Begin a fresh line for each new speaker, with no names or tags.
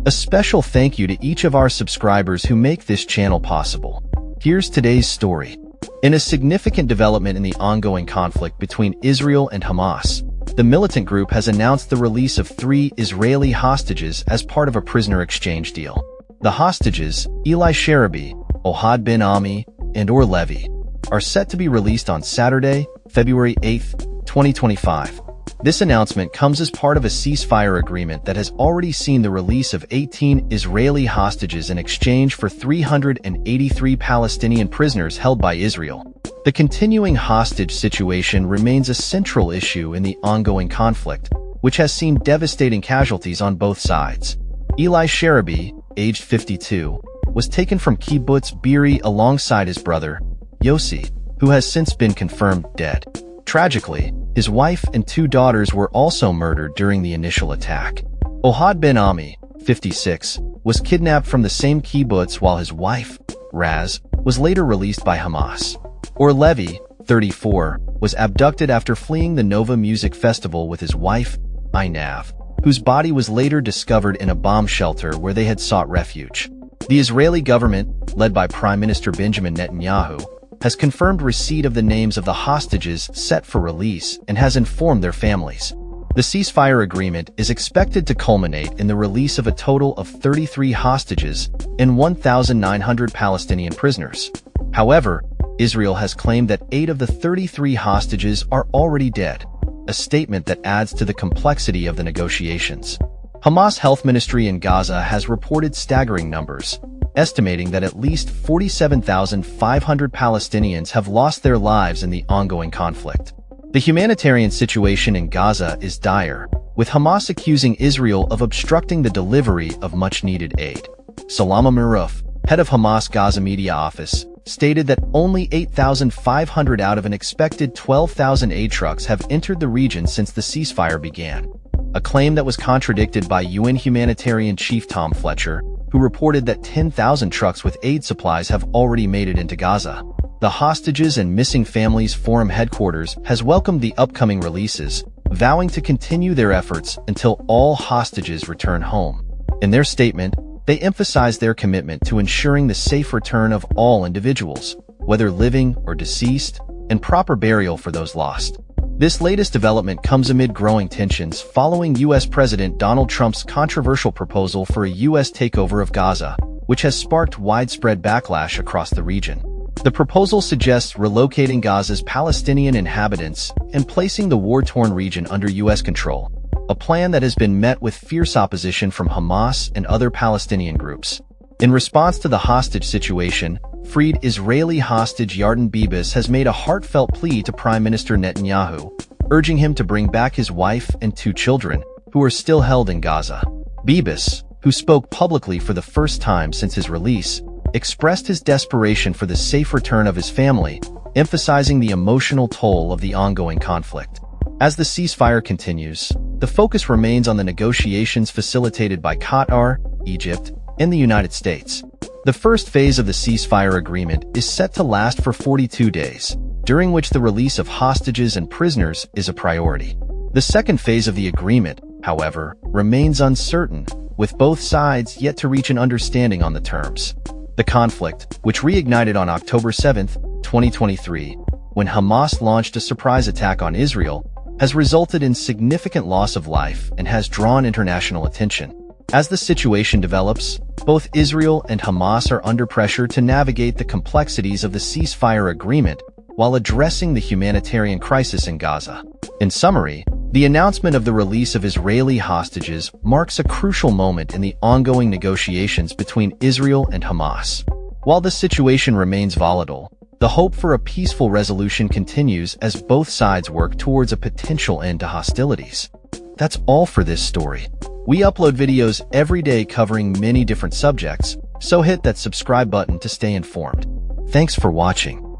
A special thank you to each of our subscribers who make this channel possible. Here's today's story. In a significant development in the ongoing conflict between Israel and Hamas, the militant group has announced the release of 3 Israeli hostages as part of a prisoner exchange deal. The hostages, Eli Sharabi, Ohad Ben Ami, and Or Levy, are set to be released on Saturday, February 8, 2025. This announcement comes as part of a ceasefire agreement that has already seen the release of 18 Israeli hostages in exchange for 383 Palestinian prisoners held by Israel. The continuing hostage situation remains a central issue in the ongoing conflict, which has seen devastating casualties on both sides. Eli Sharabi, aged 52, was taken from Kibbutz Be'eri alongside his brother, Yossi, who has since been confirmed dead. Tragically, his wife and 2 daughters were also murdered during the initial attack. Ohad Ben Ami, 56, was kidnapped from the same kibbutz while his wife, Raz, was later released by Hamas. Or Levy, 34, was abducted after fleeing the Nova Music Festival with his wife, Inav, whose body was later discovered in a bomb shelter where they had sought refuge. The Israeli government, led by Prime Minister Benjamin Netanyahu, has confirmed receipt of the names of the hostages set for release and has informed their families. The ceasefire agreement is expected to culminate in the release of a total of 33 hostages and 1,900 Palestinian prisoners. However, Israel has claimed that 8 of the 33 hostages are already dead, a statement that adds to the complexity of the negotiations. Hamas Health Ministry in Gaza has reported staggering numbers, estimating that at least 47,500 Palestinians have lost their lives in the ongoing conflict. The humanitarian situation in Gaza is dire, with Hamas accusing Israel of obstructing the delivery of much-needed aid. Salama Maruf, head of Hamas Gaza media office, stated that only 8,500 out of an expected 12,000 aid trucks have entered the region since the ceasefire began, a claim that was contradicted by UN humanitarian chief Tom Fletcher, who reported that 10,000 trucks with aid supplies have already made it into Gaza. The Hostages and Missing Families Forum headquarters has welcomed the upcoming releases, vowing to continue their efforts until all hostages return home. In their statement, they emphasize their commitment to ensuring the safe return of all individuals, whether living or deceased, and proper burial for those lost. This latest development comes amid growing tensions following U.S. President Donald Trump's controversial proposal for a U.S. takeover of Gaza, which has sparked widespread backlash across the region. The proposal suggests relocating Gaza's Palestinian inhabitants and placing the war-torn region under U.S. control, a plan that has been met with fierce opposition from Hamas and other Palestinian groups. In response to the hostage situation, freed Israeli hostage Yarden Bibas has made a heartfelt plea to Prime Minister Netanyahu, urging him to bring back his wife and 2 children, who are still held in Gaza. Bibas, who spoke publicly for the first time since his release, expressed his desperation for the safe return of his family, emphasizing the emotional toll of the ongoing conflict. As the ceasefire continues, the focus remains on the negotiations facilitated by Qatar, Egypt, and the United States. The first phase of the ceasefire agreement is set to last for 42 days, during which the release of hostages and prisoners is a priority. The second phase of the agreement, however, remains uncertain, with both sides yet to reach an understanding on the terms. The conflict, which reignited on October 7, 2023, when Hamas launched a surprise attack on Israel, has resulted in significant loss of life and has drawn international attention. As the situation develops, both Israel and Hamas are under pressure to navigate the complexities of the ceasefire agreement while addressing the humanitarian crisis in Gaza. In summary, the announcement of the release of Israeli hostages marks a crucial moment in the ongoing negotiations between Israel and Hamas. While the situation remains volatile, the hope for a peaceful resolution continues as both sides work towards a potential end to hostilities. That's all for this story. We upload videos every day covering many different subjects, so hit that subscribe button to stay informed. Thanks for watching.